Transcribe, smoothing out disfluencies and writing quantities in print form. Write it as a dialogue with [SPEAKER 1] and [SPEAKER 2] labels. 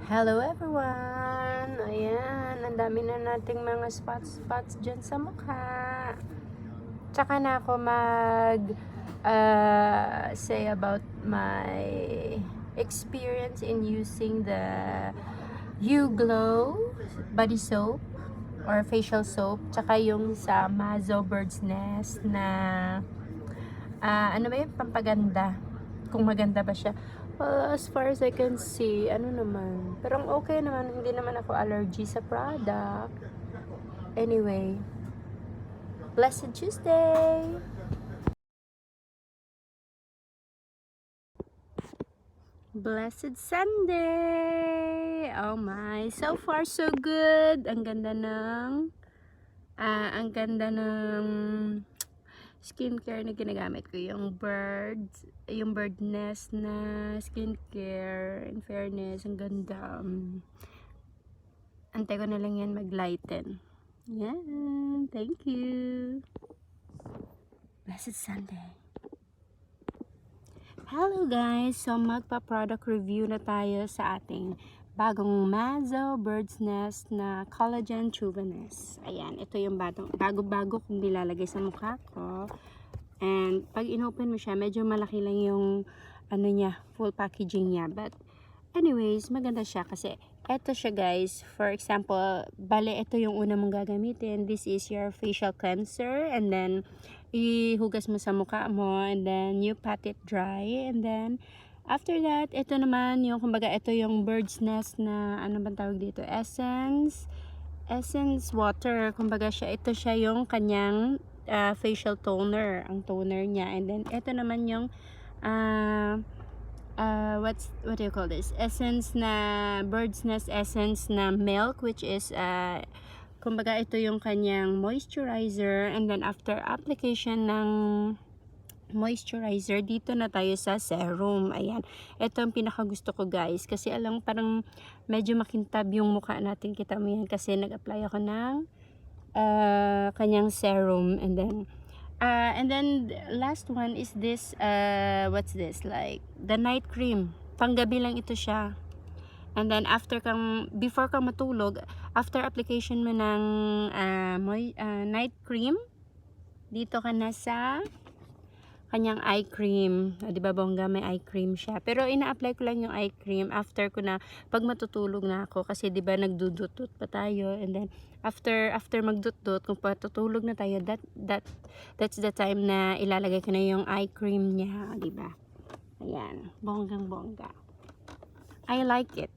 [SPEAKER 1] Hello everyone! Ayan, ang dami na nating mga spots dyan sa mukha. Tsaka na ako say about my experience in using the YouGlow body soap or facial soap. Tsaka yung sa Mazo Bird's Nest na ano ba yun? Pampaganda. Kung maganda ba siya. Well, as far as I can see, ano naman. Pero okay naman, hindi naman ako allergy sa product. Anyway, Blessed Tuesday! Blessed Sunday! Oh my, so far so good. Ang ganda ng skincare na ginagamit ko, yung bird nest na skincare. In fairness, ang ganda. Antay ko na lang yan mag-lighten. Yan, thank you. Blessed Sunday. Hello guys, so magpa-product review na tayo sa ating bagong Mazo Bird's Nest na Collagen Chuviness. Ayan, ito yung bago-bago kong nilalagay sa mukha ko. And pag inopen mo siya, medyo malaki lang yung ano niya, full packaging niya. But anyways, maganda siya kasi eto siya guys. For example, bale ito yung una mong gagamitin. This is your facial cleanser, and then ihugas mo sa mukha mo, and then you pat it dry, and then after that, ito naman yung kumbaga ito yung Bird's Nest na ano bang tawag dito? Essence water. Kumbaga ito siya yung kanyang facial toner, ang toner niya. And then ito naman yung what do you call this? Essence na Bird's Nest essence na milk, which is kumbaga ito yung kanyang moisturizer. And then after application ng moisturizer, dito na tayo sa serum. Ayan, ito ang pinaka gusto ko guys, kasi alam parang medyo makintab yung mukha natin. Kita mo yan kasi nag-apply ako ng kanyang serum. And then last one is this what's this, like the night cream. Panggabi lang ito siya. And then before kang matulog, after application mo ng night cream, dito ka na sa kanyang eye cream. Di ba bongga, may eye cream siya. Pero ina-apply ko lang yung eye cream after ko na, pag matutulog na ako. Kasi di ba nagdudut-dut pa tayo. And then after magdut-dut, kung patutulog na tayo, that's the time na ilalagay ko na yung eye cream niya. Di ba? Ayan, bonggang-bongga. I like it.